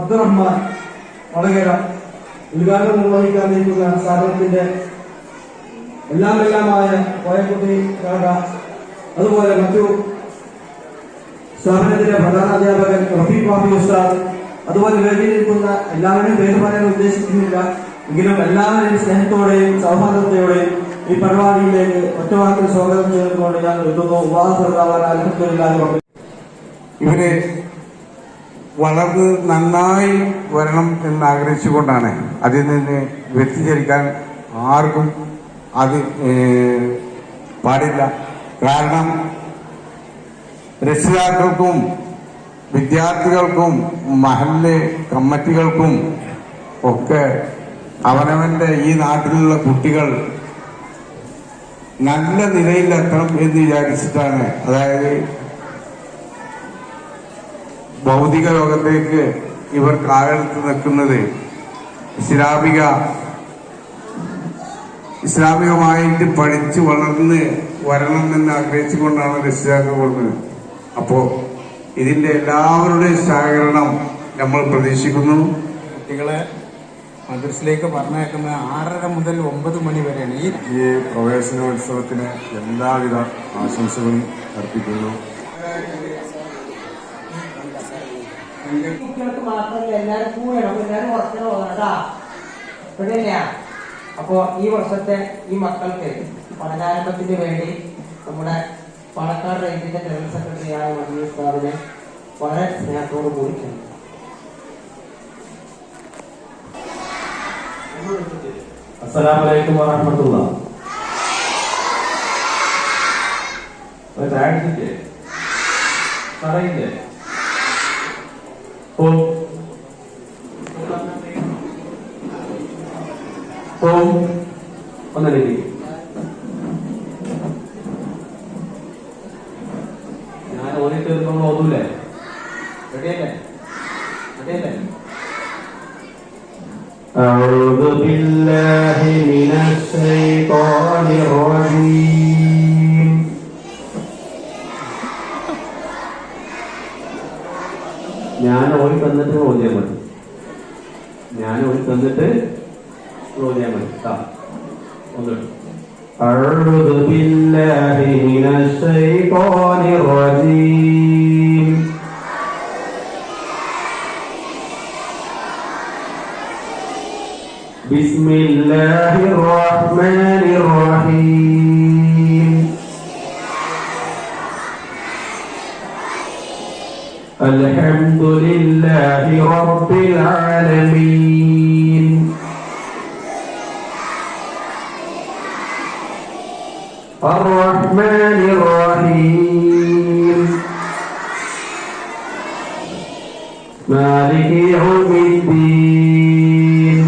അബ്ദുറഹ്മാൻ വടകര ഉദ്ഘാടനം നിർവഹിക്കാൻ നിൽക്കുന്ന സ്ഥാപനത്തിന്റെ എല്ലാമായ കോയക്കുട്ടി കാക, അതുപോലെ മറ്റു സ്ഥാപനത്തിലെ പ്രധാന അധ്യാപകൻ റഫീഖ് ബാബി ഉസ്താദ്, അതുപോലെ വേദിയിലിരിക്കുന്ന എല്ലാവരുടെയും പേര് പറയാൻ ഉദ്ദേശിക്കുന്നില്ല, എങ്കിലും എല്ലാവരെയും സ്നേഹത്തോടെയും സൗഹാർദ്ദത്തോടെയും ഈ പരിപാടിയിലേക്ക് ഒറ്റവാക്കിൽ സ്വാഗതം ചെയ്തുകൊണ്ട് ഞാൻ എത്തുന്നു. ഇവര് വളർന്ന് നന്നായി വരണം എന്നാഗ്രഹിച്ചുകൊണ്ടാണ്. അതിൽ നിന്ന് വ്യതിചരിക്കാൻ ആർക്കും അത് പാടില്ല. കാരണം രക്ഷിതാക്കൾക്കും വിദ്യാർത്ഥികൾക്കും മഹല്ല് കമ്മിറ്റികൾക്കും ഒക്കെ അവനവന്റെ ഈ നാട്ടിലുള്ള കുട്ടികൾ നല്ല നിലയിലെത്തണം എന്ന് വിചാരിച്ചിട്ടാണ്, അതായത് ഭൗതിക ലോകത്തേക്ക് ഇവർ കാലെടുത്ത് നിൽക്കുന്നത് ഇസ്ലാമികമായിട്ട് പഠിച്ച് വളർന്ന് വരണം എന്ന് ആഗ്രഹിച്ചുകൊണ്ടാണ് രക്ഷിതാക്കൾ കൊടുക്കുന്നത്. അപ്പോ ഇതിന്റെ എല്ലാവരുടെയും സഹകരണം നമ്മൾ പ്രതീക്ഷിക്കുന്നു. കുട്ടികളെ മദ്രസയിലേക്ക് പറഞ്ഞയക്കുന്നത് 6:30 മുതൽ 9 മണി വരെയാണ്. ഈ പ്രവേശനോത്സവത്തിന് എല്ലാവിധ ആശംസകളും അർപ്പിക്കുന്നു. കുട്ടികൾക്ക് മാത്രമല്ല, എല്ലാവരും കൂടണം, എല്ലാവരും ഉറക്കണ പോകണട്ടാ. ഇവിടെയല്ല. അപ്പോ ഈ വർഷത്തെ ഈ മക്കൾക്ക് പഠനാരംഭത്തിന് വേണ്ടി നമ്മുടെ പാലക്കാട് റേഞ്ചിന്റെ ജനറൽ സെക്രട്ടറിയായ മജീദ് സാറിനെ വളരെ സ്നേഹത്തോടു കൂടി ക്ഷണിക്കുന്നു. അസ്സലാമു അലൈക്കും വറഹ്മത്തുള്ളാഹി. ചാടിച്ചിട്ടേ പറയില്ലേ ഒന്നല്ലേ ഞാൻ ഓടി തീർന്നോളൂ ഒന്നൂല്ലേ? റെഡിയല്ലേ? റെഡിയല്ലേ? أعوذ بالله من الشيطان الرجيم ഞാൻ ഓടി തന്നിട്ട് ഓടിയാൽ മതി. أعوذ بالله من الشيطان الرجيم بسم الله الرحمن الرحيم الحمد لله رب العالمين الرحمن الرحيم مالك يوم الدين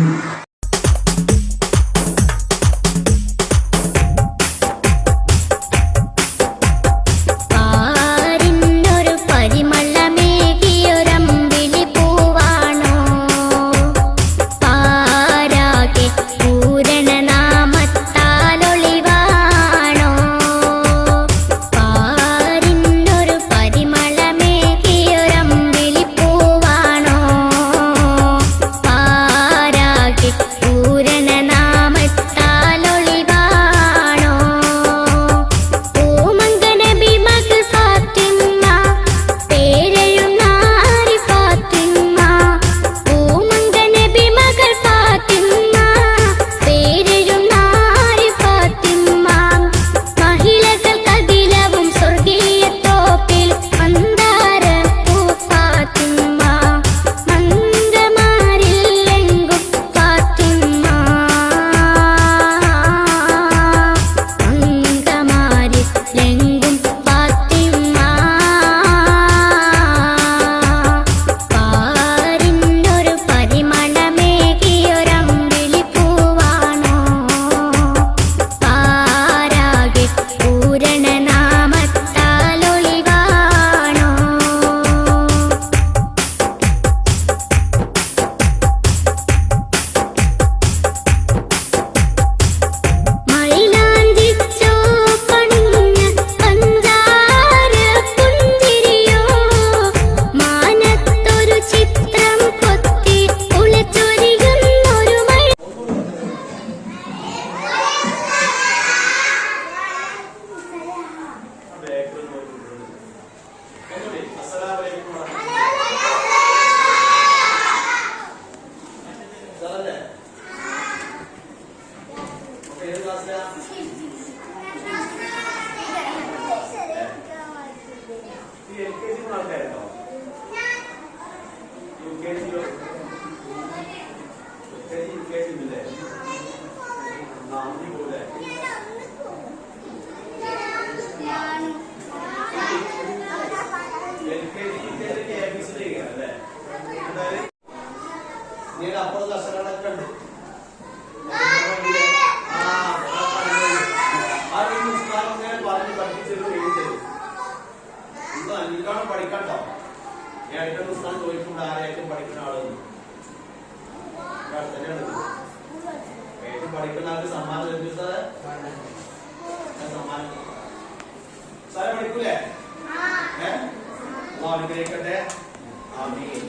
ഞാൻ അടുത്ത സ്ഥലം ചോദിക്കുമ്പോൾ ആരെയായിട്ടും പഠിക്കുന്ന ആളൊന്നും ഏറ്റവും പഠിക്കുന്ന ആൾക്ക് സമ്മാനം ലഭിച്ചു സാറേ. സമ്മാനം സാറെ പഠിക്കൂലേ? അനുഗ്രഹിക്കട്ടെ. ആമീൻ.